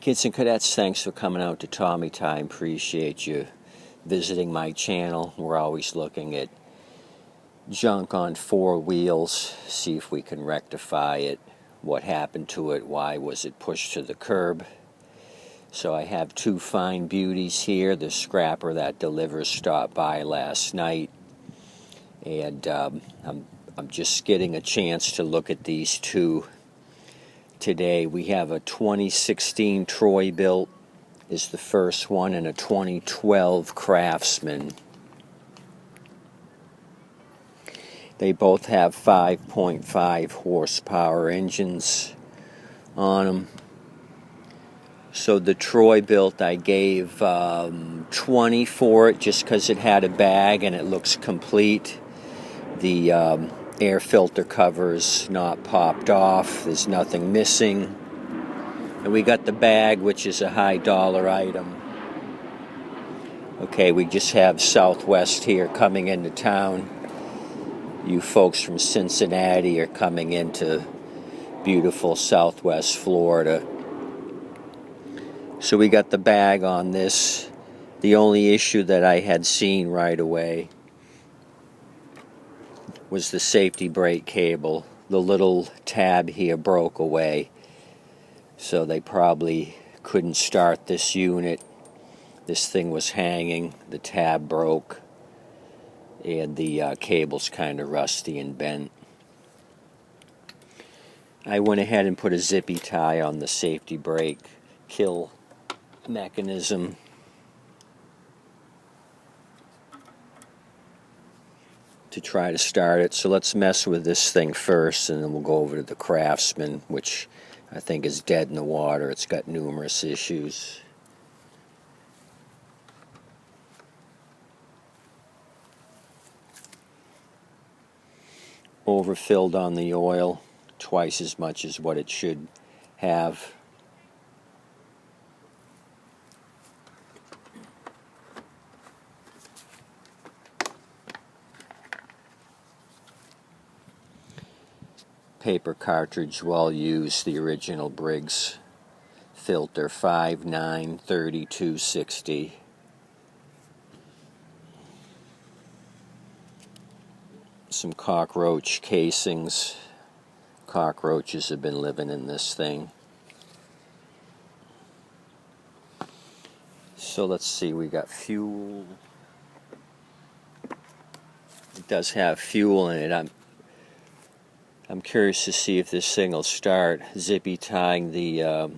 Kids and cadets, thanks for coming out to Tommy Time. Appreciate you visiting my channel. We're always looking at junk on four wheels, see if we can rectify it, what happened to it, why was it pushed to the curb. So I have two fine beauties here. The scrapper that delivers stopped by last night, and I'm just getting a chance to look at these two today. We have a 2016 Troy Bilt is the first one, and a 2012 Craftsman. They both have 5.5 horsepower engines on them. So the Troy Bilt, I gave 20 for it just because it had a bag and it looks complete. The air filter cover's not popped off. There's nothing missing. And we got the bag, which is a high dollar item. Okay, we just have Southwest here coming into town. You folks from Cincinnati are coming into beautiful Southwest Florida. So we got the bag on this. The only issue that I had seen right away was the safety brake cable. The little tab here broke away, so they probably couldn't start this unit. This thing was hanging, the tab broke, and the cable's kind of rusty and bent. I went ahead and put a zippy tie on the safety brake kill mechanism. To try to start it. So let's mess with this thing first, and then we'll go over to the Craftsman, which I think is dead in the water. It's got numerous issues. Overfilled on the oil, twice as much as what it should have. Paper cartridge, well used, the original Briggs filter, 593260. Some cockroach casings. Cockroaches have been living in this thing. So let's see, we got fuel. It does have fuel in it. I'm curious to see if this thing will start. Zippy tying the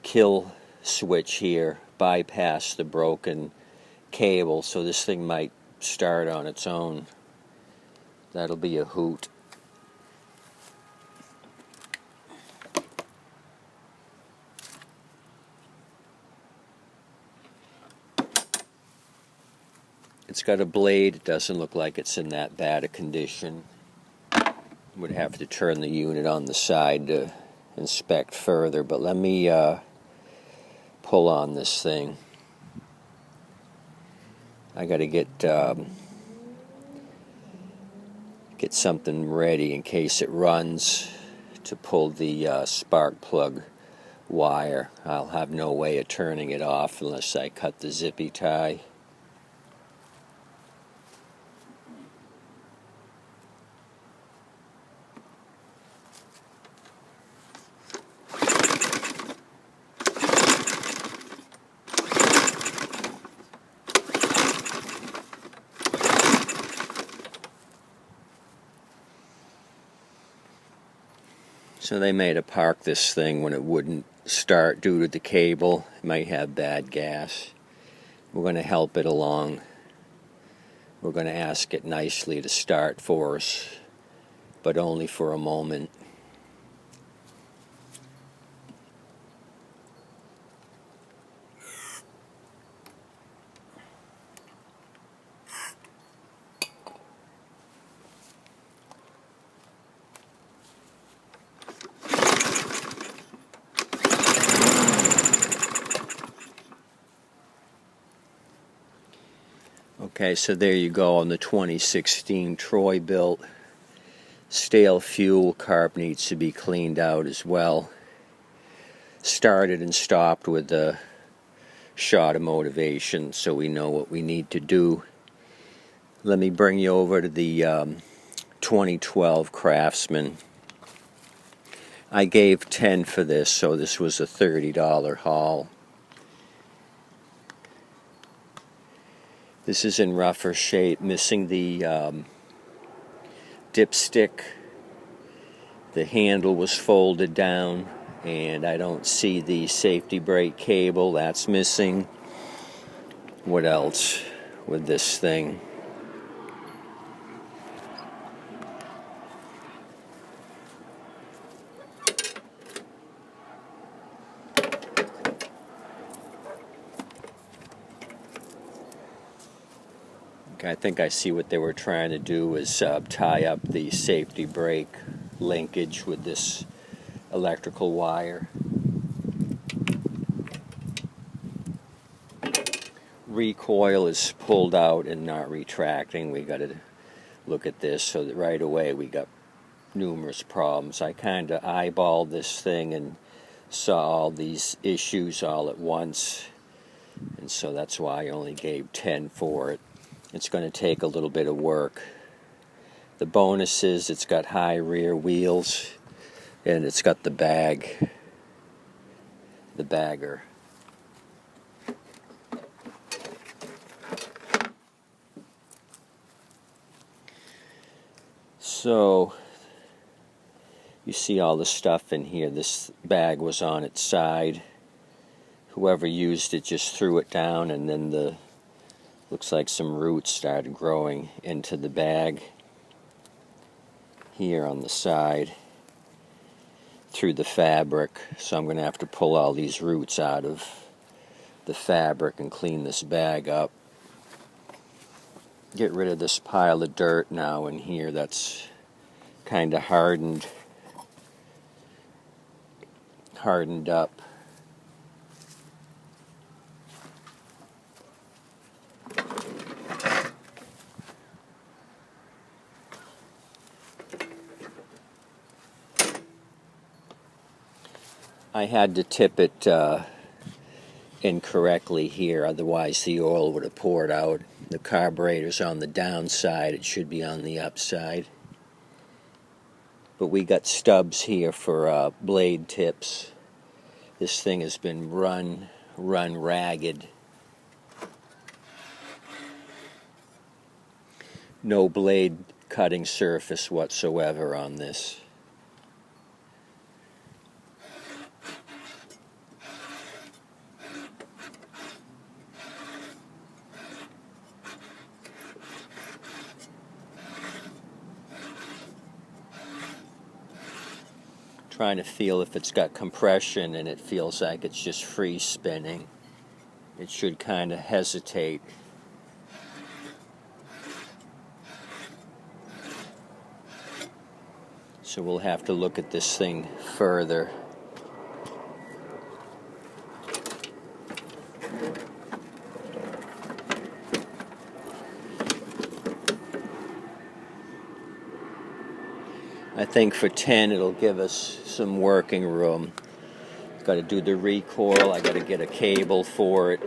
kill switch here, bypass the broken cable, so this thing might start on its own. That'll be a hoot. It's got a blade. It doesn't look like it's in that bad a condition. Would have to turn the unit on the side to inspect further, but let me pull on this thing. I got to get something ready in case it runs to pull the spark plug wire. I'll have no way of turning it off unless I cut the zippy tie. So they made a park this thing when it wouldn't start due to the cable. It might have bad gas. We're going to help it along. We're going to ask it nicely to start for us, but only for a moment. Okay, so there you go on the 2016 Troy Bilt. Stale fuel carb needs to be cleaned out as well. started and stopped with a shot of motivation so we know what we need to do. Let me bring you over to the 2012 Craftsman. I gave 10 for this, so this was a $30 haul. This is in rougher shape, missing the dipstick. The handle was folded down, and I don't see the safety brake cable. That's missing. What else with this thing? I think I see what they were trying to do is tie up the safety brake linkage with this electrical wire. Recoil is pulled out and not retracting. We got to look at this so that right away we got numerous problems. I kind of eyeballed this thing and saw all these issues all at once, and so that's why I only gave 10 for it. It's going to take a little bit of work. The bonus is it's got high rear wheels, and it's got the bagger. So you see all the stuff in here. This bag was on its side. Whoever used it just threw it down, and then looks like some roots started growing into the bag here on the side through the fabric. So I'm going to have to pull all these roots out of the fabric and clean this bag up. Get rid of this pile of dirt now in here that's kind of hardened up. I had to tip it incorrectly here, otherwise the oil would have poured out. The carburetor's on the downside, it should be on the upside. But we got stubs here for blade tips. This thing has been run ragged. No blade cutting surface whatsoever on this. Trying to feel if it's got compression, and it feels like it's just free spinning. It should kind of hesitate. So we'll have to look at this thing further. I think for 10 it'll give us some working room. Got to do the recoil. I got to get a cable for it.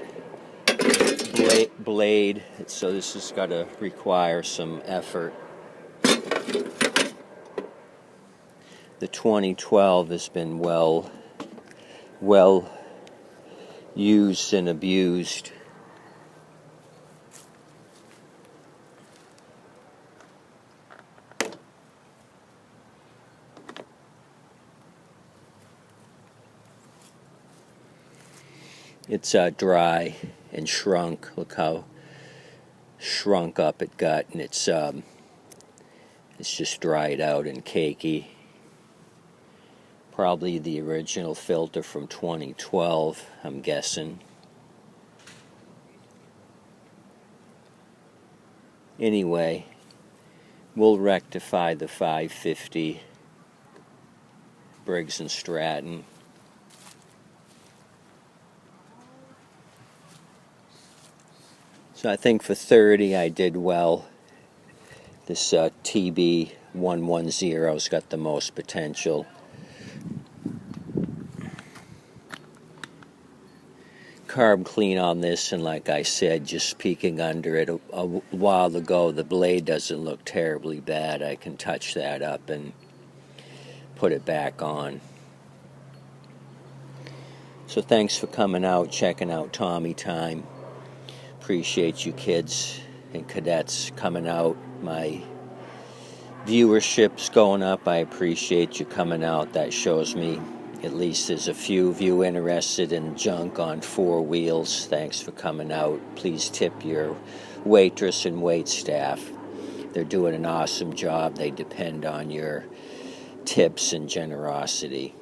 Blade. So this has got to require some effort. The 2012 has been well used and abused. It's dry and shrunk. Look how shrunk up it got, and it's just dried out and cakey. Probably the original filter from 2012, I'm guessing. Anyway, we'll rectify the 550 Briggs & Stratton. So I think for 30 I did well. This TB110's got the most potential. carb clean on this, and like I said, just peeking under it a while ago, the blade doesn't look terribly bad. I can touch that up and put it back on. So thanks for coming out, checking out Tommy Time. Appreciate you kids and cadets coming out. My viewership's going up. I appreciate you coming out. That shows me at least there's a few of you interested in junk on 4 wheels. Thanks for coming out. Please tip your waitress and wait staff. They're doing an awesome job. They depend on your tips and generosity.